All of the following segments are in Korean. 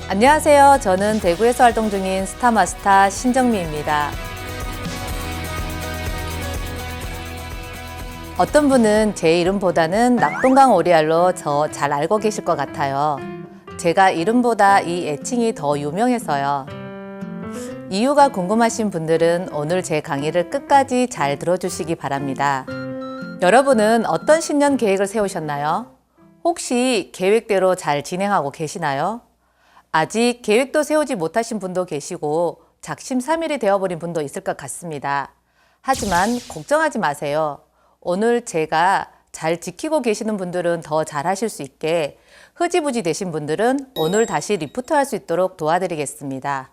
안녕하세요. 저는 대구에서 활동 중인 스타마스터 신정미입니다. 어떤 분은 제 이름보다는 낙동강 오리알로 저 잘 알고 계실 것 같아요. 제가 이름보다 이 애칭이 더 유명해서요. 이유가 궁금하신 분들은 오늘 제 강의를 끝까지 잘 들어주시기 바랍니다. 여러분은 어떤 신년 계획을 세우셨나요? 혹시 계획대로 잘 진행하고 계시나요? 아직 계획도 세우지 못하신 분도 계시고 작심삼일이 되어버린 분도 있을 것 같습니다. 하지만 걱정하지 마세요. 오늘 제가 잘 지키고 계시는 분들은 더 잘하실 수 있게, 흐지부지 되신 분들은 오늘 다시 리프트할 수 있도록 도와드리겠습니다.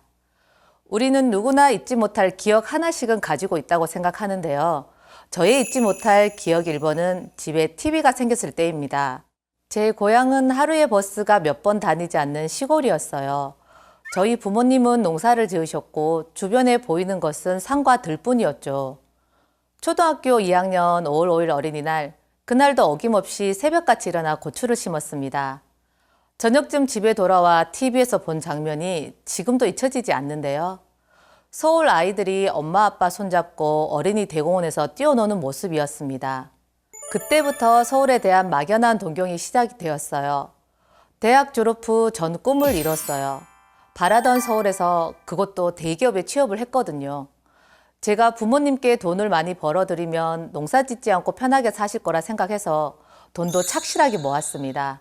우리는 누구나 잊지 못할 기억 하나씩은 가지고 있다고 생각하는데요. 저의 잊지 못할 기억 1번은 집에 TV가 생겼을 때입니다. 제 고향은 하루에 버스가 몇 번 다니지 않는 시골이었어요. 저희 부모님은 농사를 지으셨고 주변에 보이는 것은 산과 들뿐이었죠. 초등학교 2학년 5월 5일 어린이날, 그날도 어김없이 새벽같이 일어나 고추를 심었습니다. 저녁쯤 집에 돌아와 TV에서 본 장면이 지금도 잊혀지지 않는데요. 서울 아이들이 엄마 아빠 손잡고 어린이 대공원에서 뛰어노는 모습이었습니다. 그때부터 서울에 대한 막연한 동경이 시작이 되었어요. 대학 졸업 후 전 꿈을 이뤘어요. 바라던 서울에서, 그것도 대기업에 취업을 했거든요. 제가 부모님께 돈을 많이 벌어들이면 농사 짓지 않고 편하게 사실 거라 생각해서 돈도 착실하게 모았습니다.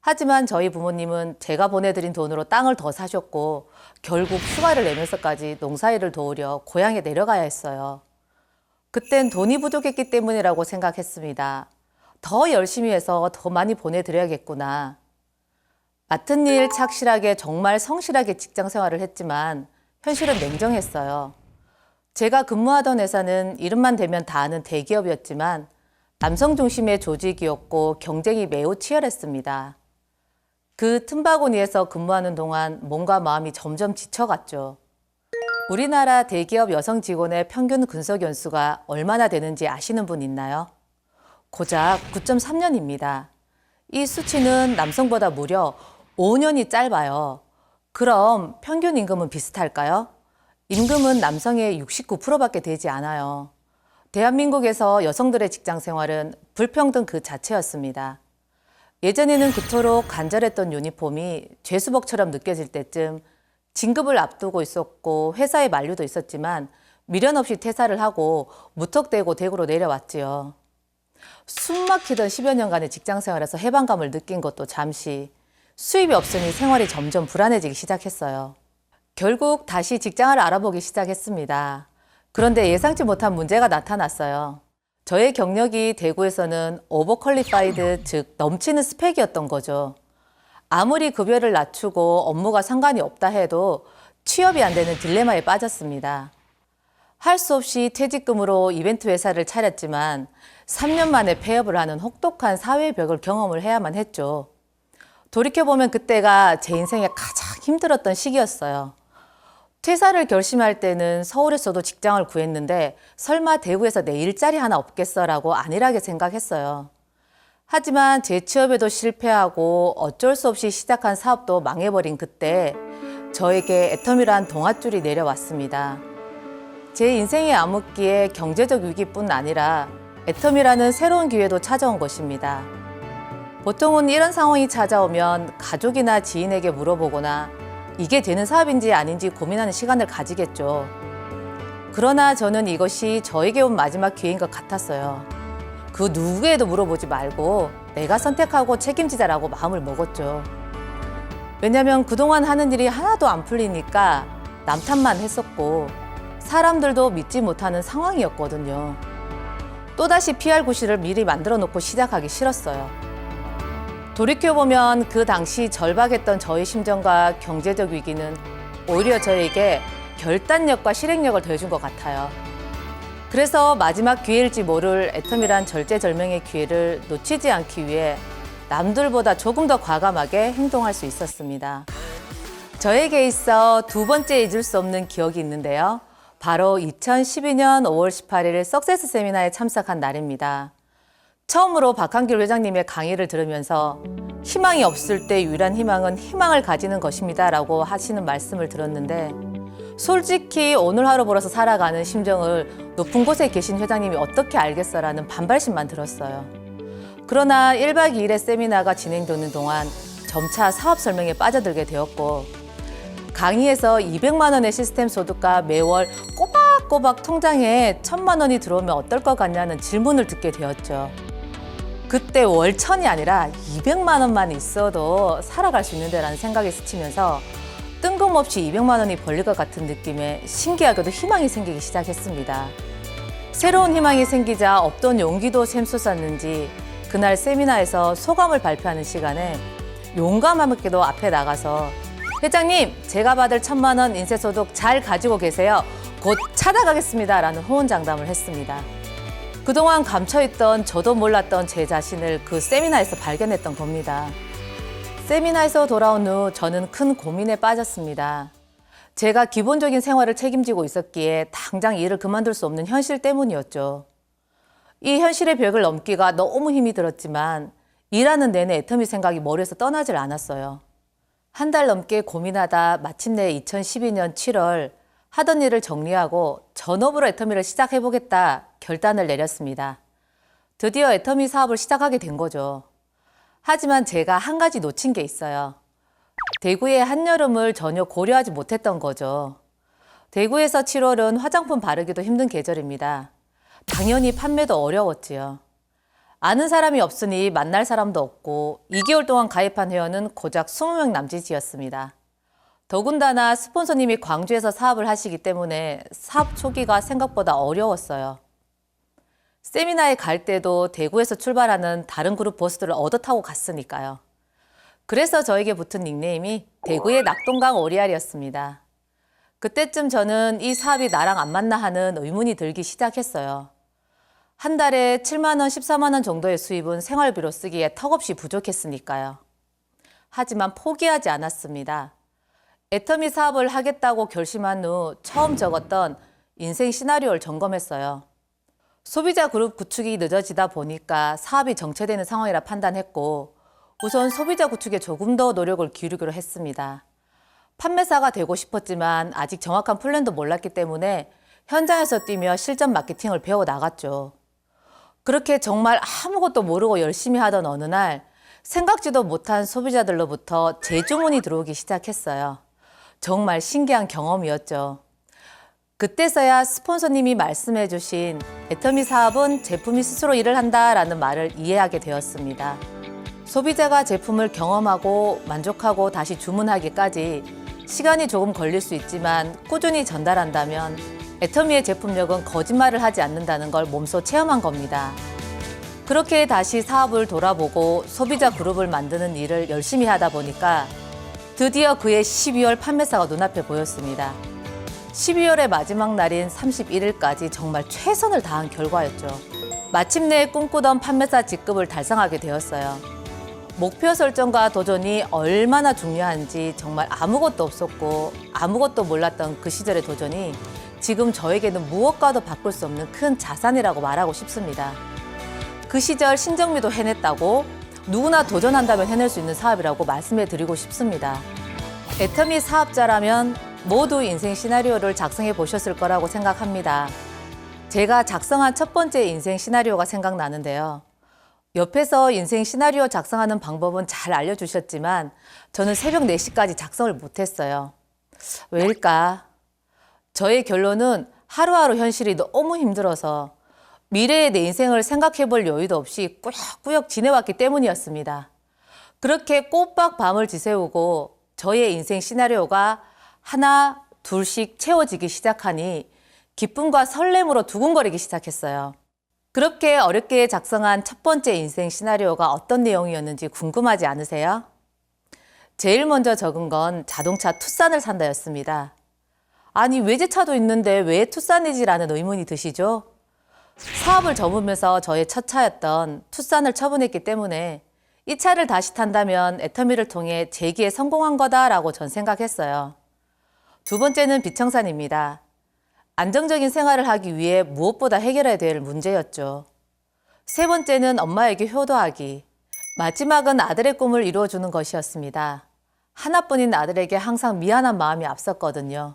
하지만 저희 부모님은 제가 보내드린 돈으로 땅을 더 사셨고 결국 휴가를 내면서까지 농사일을 도우려 고향에 내려가야 했어요. 그땐 돈이 부족했기 때문이라고 생각했습니다. 더 열심히 해서 더 많이 보내드려야겠구나. 맡은 일 착실하게, 정말 성실하게 직장 생활을 했지만 현실은 냉정했어요. 제가 근무하던 회사는 이름만 대면 다 아는 대기업이었지만 남성 중심의 조직이었고 경쟁이 매우 치열했습니다. 그 틈바구니에서 근무하는 동안 몸과 마음이 점점 지쳐갔죠. 우리나라 대기업 여성 직원의 평균 근속 연수가 얼마나 되는지 아시는 분 있나요? 고작 9.3년입니다. 이 수치는 남성보다 무려 5년이 짧아요. 그럼 평균 임금은 비슷할까요? 임금은 남성의 69%밖에 되지 않아요. 대한민국에서 여성들의 직장 생활은 불평등 그 자체였습니다. 예전에는 그토록 간절했던 유니폼이 죄수복처럼 느껴질 때쯤 진급을 앞두고 있었고 회사의 만류도 있었지만 미련 없이 퇴사를 하고 무턱대고 대구로 내려왔지요. 숨 막히던 10여 년간의 직장 생활에서 해방감을 느낀 것도 잠시, 수입이 없으니 생활이 점점 불안해지기 시작했어요. 결국 다시 직장을 알아보기 시작했습니다. 그런데 예상치 못한 문제가 나타났어요. 저의 경력이 대구에서는 오버퀄리파이드, 즉 넘치는 스펙이었던 거죠. 아무리 급여를 낮추고 업무가 상관이 없다 해도 취업이 안 되는 딜레마에 빠졌습니다. 할 수 없이 퇴직금으로 이벤트 회사를 차렸지만 3년 만에 폐업을 하는 혹독한 사회의 벽을 경험을 해야만 했죠. 돌이켜보면 그때가 제 인생에 가장 힘들었던 시기였어요. 퇴사를 결심할 때는 서울에서도 직장을 구했는데 설마 대구에서 내 일자리 하나 없겠어라고 안일하게 생각했어요. 하지만 재취업에도 실패하고 어쩔 수 없이 시작한 사업도 망해버린 그때 저에게 애텀이란 동아줄이 내려왔습니다. 제 인생의 암흑기에 경제적 위기뿐 아니라 애텀이라는 새로운 기회도 찾아온 것입니다. 보통은 이런 상황이 찾아오면 가족이나 지인에게 물어보거나 이게 되는 사업인지 아닌지 고민하는 시간을 가지겠죠. 그러나 저는 이것이 저에게 온 마지막 기회인 것 같았어요. 그 누구에도 물어보지 말고 내가 선택하고 책임지자라고 마음을 먹었죠. 왜냐면 그동안 하는 일이 하나도 안 풀리니까 남 탓만 했었고 사람들도 믿지 못하는 상황이었거든요. 또다시 피할 구실을 미리 만들어 놓고 시작하기 싫었어요. 돌이켜보면 그 당시 절박했던 저의 심정과 경제적 위기는 오히려 저에게 결단력과 실행력을 더해준 것 같아요. 그래서 마지막 기회일지 모를 애텀이란 절제절명의 기회를 놓치지 않기 위해 남들보다 조금 더 과감하게 행동할 수 있었습니다. 저에게 있어 두 번째 잊을 수 없는 기억이 있는데요. 바로 2012년 5월 18일 석세스 세미나에 참석한 날입니다. 처음으로 박한길 회장님의 강의를 들으면서 희망이 없을 때 유일한 희망은 희망을 가지는 것입니다 라고 하시는 말씀을 들었는데 솔직히 오늘 하루 벌어서 살아가는 심정을 높은 곳에 계신 회장님이 어떻게 알겠어라는 반발심만 들었어요. 그러나 1박 2일의 세미나가 진행되는 동안 점차 사업 설명에 빠져들게 되었고 강의에서 200만 원의 시스템 소득과 매월 꼬박꼬박 통장에 1,000만 원이 들어오면 어떨 것 같냐는 질문을 듣게 되었죠. 그때 월 1,000이 아니라 200만 원만 있어도 살아갈 수 있는데라는 생각이 스치면서 뜬금없이 200만 원이 벌릴 것 같은 느낌에 신기하게도 희망이 생기기 시작했습니다. 새로운 희망이 생기자 없던 용기도 샘솟았는지 그날 세미나에서 소감을 발표하는 시간에 용감하게도 앞에 나가서 회장님, 제가 받을 1,000만 원 인쇄소득 잘 가지고 계세요. 곧 찾아가겠습니다. 라는 호언장담을 했습니다. 그동안 감춰있던 저도 몰랐던 제 자신을 그 세미나에서 발견했던 겁니다. 세미나에서 돌아온 후 저는 큰 고민에 빠졌습니다. 제가 기본적인 생활을 책임지고 있었기에 당장 일을 그만둘 수 없는 현실 때문이었죠. 이 현실의 벽을 넘기가 너무 힘이 들었지만 일하는 내내 애터미 생각이 머리에서 떠나질 않았어요. 한 달 넘게 고민하다 마침내 2012년 7월 하던 일을 정리하고 전업으로 애터미를 시작해보겠다 결단을 내렸습니다. 드디어 애터미 사업을 시작하게 된 거죠. 하지만 제가 한 가지 놓친 게 있어요. 대구의 한여름을 전혀 고려하지 못했던 거죠. 대구에서 7월은 화장품 바르기도 힘든 계절입니다. 당연히 판매도 어려웠지요. 아는 사람이 없으니 만날 사람도 없고 2개월 동안 가입한 회원은 고작 20명 남짓이었습니다. 더군다나 스폰서님이 광주에서 사업을 하시기 때문에 사업 초기가 생각보다 어려웠어요. 세미나에 갈 때도 대구에서 출발하는 다른 그룹 보스들을 얻어 타고 갔으니까요. 그래서 저에게 붙은 닉네임이 대구의 낙동강 오리알이었습니다. 그때쯤 저는 이 사업이 나랑 안 맞나 하는 의문이 들기 시작했어요. 한 달에 7만 원, 14만 원 정도의 수입은 생활비로 쓰기에 턱없이 부족했으니까요. 하지만 포기하지 않았습니다. 애터미 사업을 하겠다고 결심한 후 처음 적었던 인생 시나리오를 점검했어요. 소비자 그룹 구축이 늦어지다 보니까 사업이 정체되는 상황이라 판단했고 우선 소비자 구축에 조금 더 노력을 기울이기로 했습니다. 판매사가 되고 싶었지만 아직 정확한 플랜도 몰랐기 때문에 현장에서 뛰며 실전 마케팅을 배워 나갔죠. 그렇게 정말 아무것도 모르고 열심히 하던 어느 날 생각지도 못한 소비자들로부터 재주문이 들어오기 시작했어요. 정말 신기한 경험이었죠. 그때서야 스폰서님이 말씀해 주신 애터미 사업은 제품이 스스로 일을 한다라는 말을 이해하게 되었습니다. 소비자가 제품을 경험하고 만족하고 다시 주문하기까지 시간이 조금 걸릴 수 있지만 꾸준히 전달한다면 애터미의 제품력은 거짓말을 하지 않는다는 걸 몸소 체험한 겁니다. 그렇게 다시 사업을 돌아보고 소비자 그룹을 만드는 일을 열심히 하다 보니까 드디어 그해 12월 판매사가 눈앞에 보였습니다. 12월의 마지막 날인 31일까지 정말 최선을 다한 결과였죠. 마침내 꿈꾸던 판매사 직급을 달성하게 되었어요. 목표 설정과 도전이 얼마나 중요한지 정말 아무것도 없었고 아무것도 몰랐던 그 시절의 도전이 지금 저에게는 무엇과도 바꿀 수 없는 큰 자산이라고 말하고 싶습니다. 그 시절 신정미도 해냈다고 누구나 도전한다면 해낼 수 있는 사업이라고 말씀해 드리고 싶습니다. 애터미 사업자라면 모두 인생 시나리오를 작성해 보셨을 거라고 생각합니다. 제가 작성한 첫 번째 인생 시나리오가 생각나는데요. 옆에서 인생 시나리오 작성하는 방법은 잘 알려주셨지만 저는 새벽 4시까지 작성을 못했어요. 왜일까? 저의 결론은 하루하루 현실이 너무 힘들어서 미래의 내 인생을 생각해 볼 여유도 없이 꾸역꾸역 지내왔기 때문이었습니다. 그렇게 꼬박 밤을 지새우고 저의 인생 시나리오가 하나, 둘씩 채워지기 시작하니 기쁨과 설렘으로 두근거리기 시작했어요. 그렇게 어렵게 작성한 첫 번째 인생 시나리오가 어떤 내용이었는지 궁금하지 않으세요? 제일 먼저 적은 건 자동차 투싼을 산다였습니다. 아니 외제차도 있는데 왜 투싼이지라는 의문이 드시죠? 사업을 접으면서 저의 첫 차였던 투싼을 처분했기 때문에 이 차를 다시 탄다면 애터미를 통해 재기에 성공한 거다라고 전 생각했어요. 두 번째는 비청산입니다. 안정적인 생활을 하기 위해 무엇보다 해결해야 될 문제였죠. 세 번째는 엄마에게 효도하기. 마지막은 아들의 꿈을 이루어주는 것이었습니다. 하나뿐인 아들에게 항상 미안한 마음이 앞섰거든요.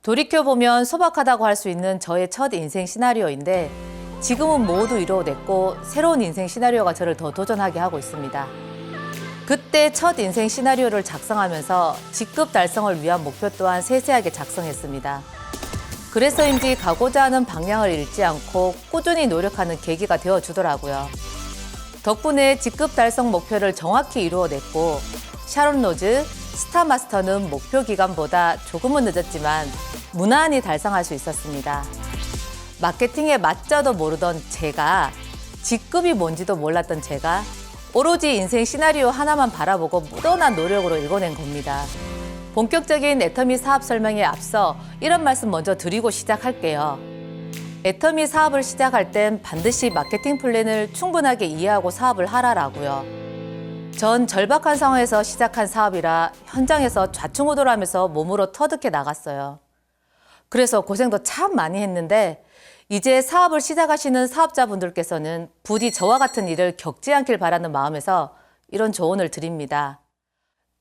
돌이켜보면 소박하다고 할 수 있는 저의 첫 인생 시나리오인데 지금은 모두 이루어냈고 새로운 인생 시나리오가 저를 더 도전하게 하고 있습니다. 그때 첫 인생 시나리오를 작성하면서 직급 달성을 위한 목표 또한 세세하게 작성했습니다. 그래서인지 가고자 하는 방향을 잃지 않고 꾸준히 노력하는 계기가 되어주더라고요. 덕분에 직급 달성 목표를 정확히 이루어냈고 샤론 로즈, 스타마스터는 목표 기간보다 조금은 늦었지만 무난히 달성할 수 있었습니다. 마케팅에 맞자도 모르던 제가, 직급이 뭔지도 몰랐던 제가 오로지 인생 시나리오 하나만 바라보고 무던한 노력으로 읽어낸 겁니다. 본격적인 애터미 사업 설명에 앞서 이런 말씀 먼저 드리고 시작할게요. 애터미 사업을 시작할 땐 반드시 마케팅 플랜을 충분하게 이해하고 사업을 하라라고요. 전 절박한 상황에서 시작한 사업이라 현장에서 좌충우돌하면서 몸으로 터득해 나갔어요. 그래서 고생도 참 많이 했는데 이제 사업을 시작하시는 사업자분들께서는 부디 저와 같은 일을 겪지 않길 바라는 마음에서 이런 조언을 드립니다.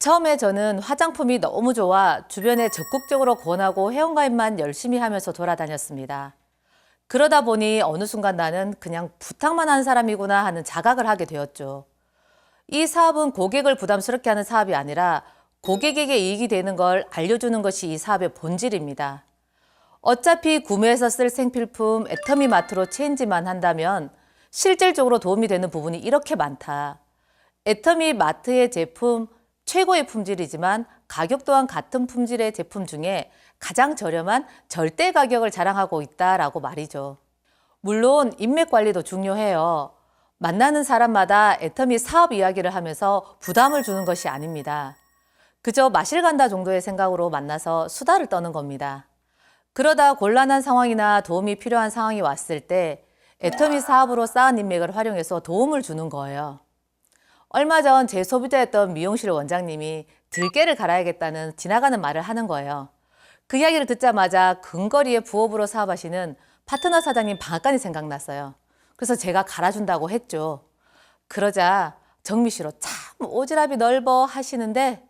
처음에 저는 화장품이 너무 좋아 주변에 적극적으로 권하고 회원가입만 열심히 하면서 돌아다녔습니다. 그러다 보니 어느 순간 나는 그냥 부탁만 하는 사람이구나 하는 자각을 하게 되었죠. 이 사업은 고객을 부담스럽게 하는 사업이 아니라 고객에게 이익이 되는 걸 알려주는 것이 이 사업의 본질입니다. 어차피 구매해서 쓸 생필품 애터미 마트로 체인지만 한다면 실질적으로 도움이 되는 부분이 이렇게 많다. 애터미 마트의 제품 최고의 품질이지만 가격 또한 같은 품질의 제품 중에 가장 저렴한 절대 가격을 자랑하고 있다라고 말이죠. 물론 인맥 관리도 중요해요. 만나는 사람마다 애터미 사업 이야기를 하면서 부담을 주는 것이 아닙니다. 그저 마실 간다 정도의 생각으로 만나서 수다를 떠는 겁니다. 그러다 곤란한 상황이나 도움이 필요한 상황이 왔을 때 애터미 사업으로 쌓은 인맥을 활용해서 도움을 주는 거예요. 얼마 전 제 소비자였던 미용실 원장님이 들깨를 갈아야겠다는 지나가는 말을 하는 거예요. 그 이야기를 듣자마자 근거리에 부업으로 사업하시는 파트너 사장님 방앗간이 생각났어요. 그래서 제가 갈아준다고 했죠. 그러자 정미 씨로 참 오지랖이 넓어 하시는데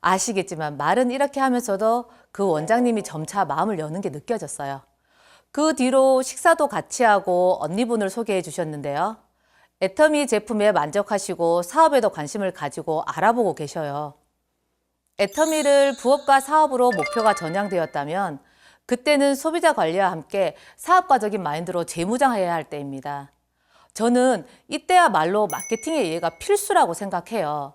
아시겠지만 말은 이렇게 하면서도 그 원장님이 점차 마음을 여는 게 느껴졌어요. 그 뒤로 식사도 같이 하고 언니분을 소개해 주셨는데요. 애터미 제품에 만족하시고 사업에도 관심을 가지고 알아보고 계셔요. 애터미를 부업과 사업으로 목표가 전향되었다면 그때는 소비자 관리와 함께 사업가적인 마인드로 재무장해야 할 때입니다. 저는 이때야말로 마케팅의 이해가 필수라고 생각해요.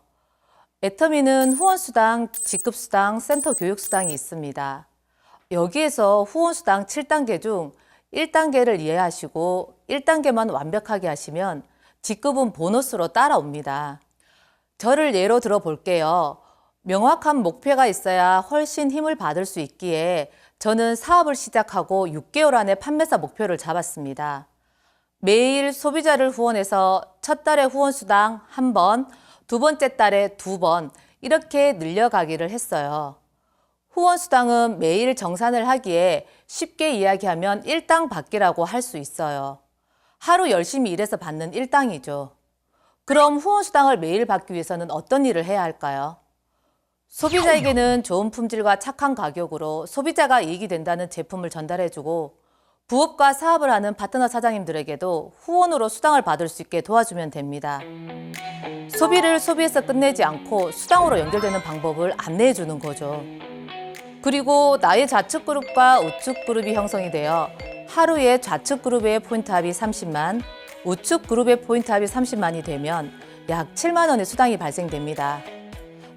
애터미는 후원수당, 직급수당, 센터 교육수당이 있습니다. 여기에서 후원수당 7단계 중 1단계를 이해하시고 1단계만 완벽하게 하시면 직급은 보너스로 따라옵니다. 저를 예로 들어 볼게요. 명확한 목표가 있어야 훨씬 힘을 받을 수 있기에 저는 사업을 시작하고 6개월 안에 판매사 목표를 잡았습니다. 매일 소비자를 후원해서 첫 달에 후원수당 1번, 두 번째 달에 2번 이렇게 늘려가기를 했어요. 후원수당은 매일 정산을 하기에 쉽게 이야기하면 일당 받기라고 할 수 있어요. 하루 열심히 일해서 받는 일당이죠. 그럼 후원수당을 매일 받기 위해서는 어떤 일을 해야 할까요? 소비자에게는 좋은 품질과 착한 가격으로 소비자가 이익이 된다는 제품을 전달해주고 부업과 사업을 하는 파트너 사장님들에게도 후원으로 수당을 받을 수 있게 도와주면 됩니다. 소비를 소비해서 끝내지 않고 수당으로 연결되는 방법을 안내해 주는 거죠. 그리고 나의 좌측 그룹과 우측 그룹이 형성이 되어 하루에 좌측 그룹의 포인트 합이 30만, 우측 그룹의 포인트 합이 30만이 되면 약 7만 원의 수당이 발생됩니다.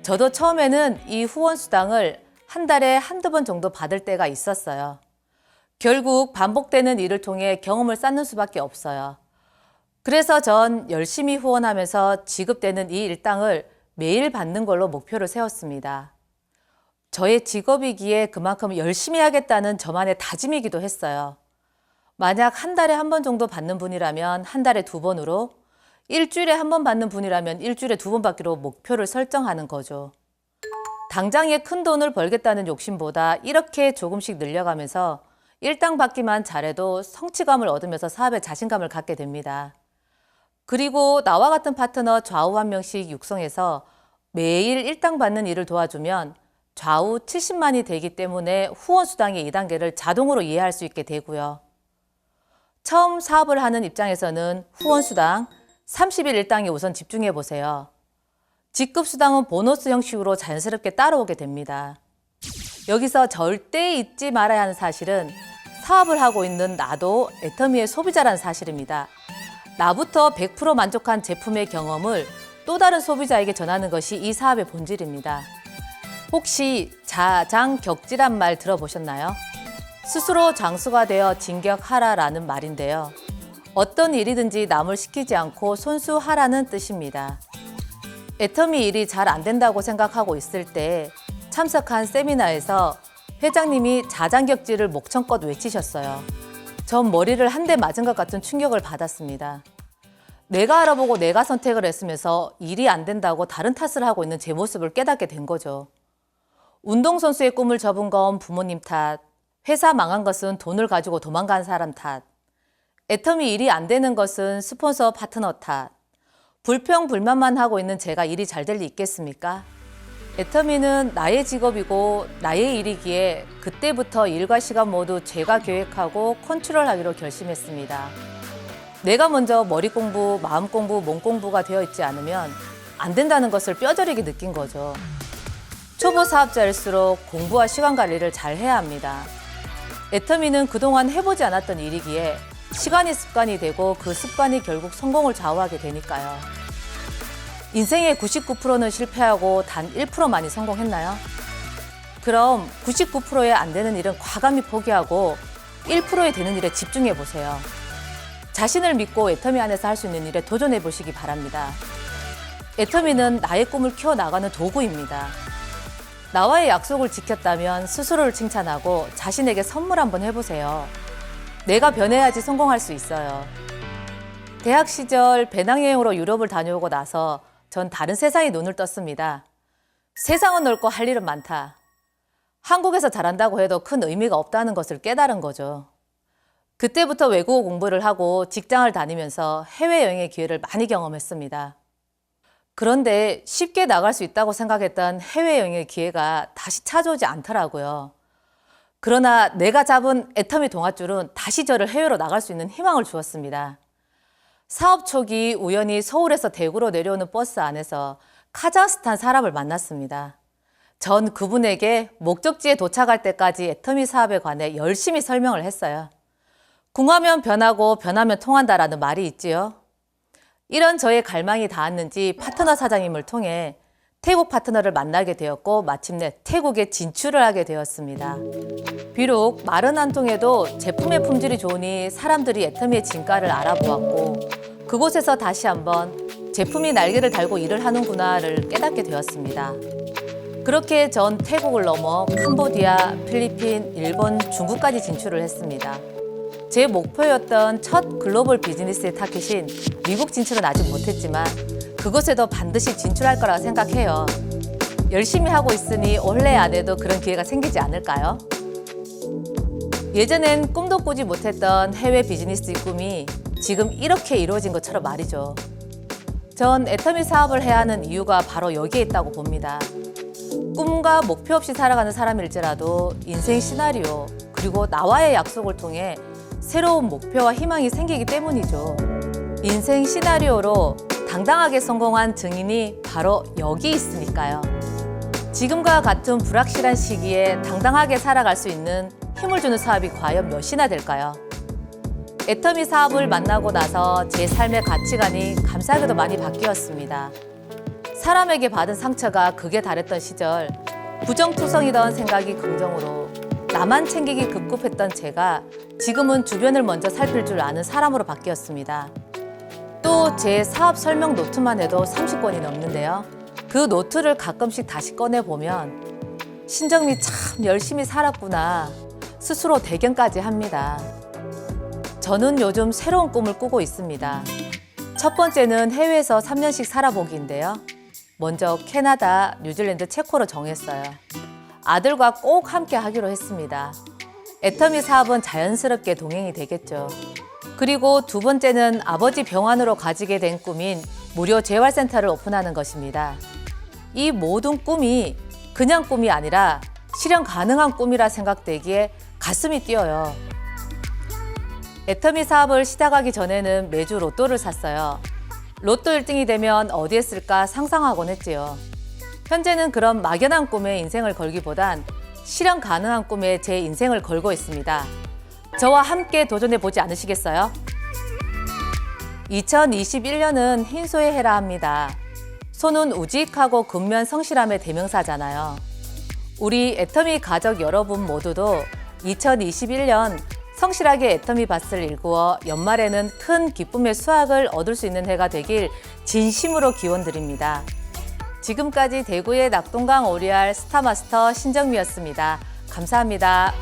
저도 처음에는 이 후원 수당을 한 달에 한두 번 정도 받을 때가 있었어요. 결국 반복되는 일을 통해 경험을 쌓는 수밖에 없어요. 그래서 전 열심히 후원하면서 지급되는 이 일당을 매일 받는 걸로 목표를 세웠습니다. 저의 직업이기에 그만큼 열심히 하겠다는 저만의 다짐이기도 했어요. 만약 한 달에 한 번 정도 받는 분이라면 한 달에 2번으로, 일주일에 한 번 받는 분이라면 일주일에 2번 받기로 목표를 설정하는 거죠. 당장에 큰 돈을 벌겠다는 욕심보다 이렇게 조금씩 늘려가면서 일당 받기만 잘해도 성취감을 얻으면서 사업에 자신감을 갖게 됩니다. 그리고 나와 같은 파트너 좌우 한 명씩 육성해서 매일 일당 받는 일을 도와주면 좌우 70만이 되기 때문에 후원 수당의 2단계를 자동으로 이해할 수 있게 되고요. 처음 사업을 하는 입장에서는 후원 수당 30일 일당에 우선 집중해 보세요. 직급 수당은 보너스 형식으로 자연스럽게 따라오게 됩니다. 여기서 절대 잊지 말아야 하는 사실은 사업을 하고 있는 나도 애터미의 소비자라는 사실입니다. 나부터 100% 만족한 제품의 경험을 또 다른 소비자에게 전하는 것이 이 사업의 본질입니다. 혹시 자장격지란 말 들어보셨나요? 스스로 장수가 되어 진격하라라는 말인데요. 어떤 일이든지 남을 시키지 않고 손수하라는 뜻입니다. 애터미 일이 잘 안 된다고 생각하고 있을 때 참석한 세미나에서 회장님이 자장격지를 목청껏 외치셨어요. 전 머리를 한 대 맞은 것 같은 충격을 받았습니다. 내가 알아보고 내가 선택을 했으면서 일이 안 된다고 다른 탓을 하고 있는 제 모습을 깨닫게 된 거죠. 운동선수의 꿈을 접은 건 부모님 탓, 회사 망한 것은 돈을 가지고 도망간 사람 탓, 애터미 일이 안 되는 것은 스폰서 파트너 탓, 불평불만만 하고 있는 제가 일이 잘 될 리 있겠습니까? 애터미는 나의 직업이고 나의 일이기에 그때부터 일과 시간 모두 제가 계획하고 컨트롤하기로 결심했습니다. 내가 먼저 머리 공부, 마음 공부, 몸 공부가 되어 있지 않으면 안 된다는 것을 뼈저리게 느낀 거죠. 초보 사업자일수록 공부와 시간 관리를 잘 해야 합니다. 애터미는 그동안 해보지 않았던 일이기에 시간이 습관이 되고 그 습관이 결국 성공을 좌우하게 되니까요. 인생의 99%는 실패하고 단 1%만이 성공했나요? 그럼 99%에 안 되는 일은 과감히 포기하고 1%에 되는 일에 집중해 보세요. 자신을 믿고 애터미 안에서 할 수 있는 일에 도전해 보시기 바랍니다. 애터미는 나의 꿈을 키워나가는 도구입니다. 나와의 약속을 지켰다면 스스로를 칭찬하고 자신에게 선물 한번 해보세요. 내가 변해야지 성공할 수 있어요. 대학 시절 배낭여행으로 유럽을 다녀오고 나서 전 다른 세상에 눈을 떴습니다. 세상은 넓고 할 일은 많다. 한국에서 잘한다고 해도 큰 의미가 없다는 것을 깨달은 거죠. 그때부터 외국어 공부를 하고 직장을 다니면서 해외여행의 기회를 많이 경험했습니다. 그런데 쉽게 나갈 수 있다고 생각했던 해외여행의 기회가 다시 찾아오지 않더라고요. 그러나 내가 잡은 애터미 동아줄은 다시 저를 해외로 나갈 수 있는 희망을 주었습니다. 사업 초기 우연히 서울에서 대구로 내려오는 버스 안에서 카자흐스탄 사람을 만났습니다. 전 그분에게 목적지에 도착할 때까지 애터미 사업에 관해 열심히 설명을 했어요. 궁하면 변하고 변하면 통한다라는 말이 있지요. 이런 저의 갈망이 닿았는지 파트너 사장님을 통해 태국 파트너를 만나게 되었고 마침내 태국에 진출을 하게 되었습니다. 비록 말은 안 통해도 제품의 품질이 좋으니 사람들이 애터미의 진가를 알아보았고 그곳에서 다시 한번 제품이 날개를 달고 일을 하는구나를 깨닫게 되었습니다. 그렇게 전 태국을 넘어 캄보디아, 필리핀, 일본, 중국까지 진출을 했습니다. 제 목표였던 첫 글로벌 비즈니스의 타깃인 미국 진출은 아직 못했지만 그곳에도 반드시 진출할 거라 생각해요. 열심히 하고 있으니 올해 안에도 그런 기회가 생기지 않을까요? 예전엔 꿈도 꾸지 못했던 해외 비즈니스의 꿈이 지금 이렇게 이루어진 것처럼 말이죠. 전 애터미 사업을 해야 하는 이유가 바로 여기에 있다고 봅니다. 꿈과 목표 없이 살아가는 사람일지라도 인생 시나리오 그리고 나와의 약속을 통해 새로운 목표와 희망이 생기기 때문이죠. 인생 시나리오로 당당하게 성공한 증인이 바로 여기 있으니까요. 지금과 같은 불확실한 시기에 당당하게 살아갈 수 있는 힘을 주는 사업이 과연 몇이나 될까요? 애터미 사업을 만나고 나서 제 삶의 가치관이 감사하게도 많이 바뀌었습니다. 사람에게 받은 상처가 극에 달했던 시절 부정투성이던 생각이 긍정으로 나만 챙기기 급급했던 제가 지금은 주변을 먼저 살필 줄 아는 사람으로 바뀌었습니다. 또 제 사업 설명 노트만 해도 30권이 넘는데요. 그 노트를 가끔씩 다시 꺼내보면 신정미 참 열심히 살았구나 스스로 대견까지 합니다. 저는 요즘 새로운 꿈을 꾸고 있습니다. 첫 번째는 해외에서 3년씩 살아보기인데요. 먼저 캐나다, 뉴질랜드, 체코로 정했어요. 아들과 꼭 함께 하기로 했습니다. 애터미 사업은 자연스럽게 동행이 되겠죠. 그리고 두 번째는 아버지 병환으로 가지게 된 꿈인 무료 재활센터를 오픈하는 것입니다. 이 모든 꿈이 그냥 꿈이 아니라 실현 가능한 꿈이라 생각되기에 가슴이 뛰어요. 애터미 사업을 시작하기 전에는 매주 로또를 샀어요. 로또 1등이 되면 어디에 쓸까 상상하곤 했지요. 현재는 그런 막연한 꿈에 인생을 걸기보단 실현 가능한 꿈에 제 인생을 걸고 있습니다. 저와 함께 도전해 보지 않으시겠어요? 2021년은 흰소의 해라 합니다. 소는 우직하고 근면 성실함의 대명사잖아요. 우리 애터미 가족 여러분 모두도 2021년 성실하게 애터미 밭을 일구어 연말에는 큰 기쁨의 수확을 얻을 수 있는 해가 되길 진심으로 기원드립니다. 지금까지 대구의 낙동강 오리알 스타마스터 신정미였습니다. 감사합니다.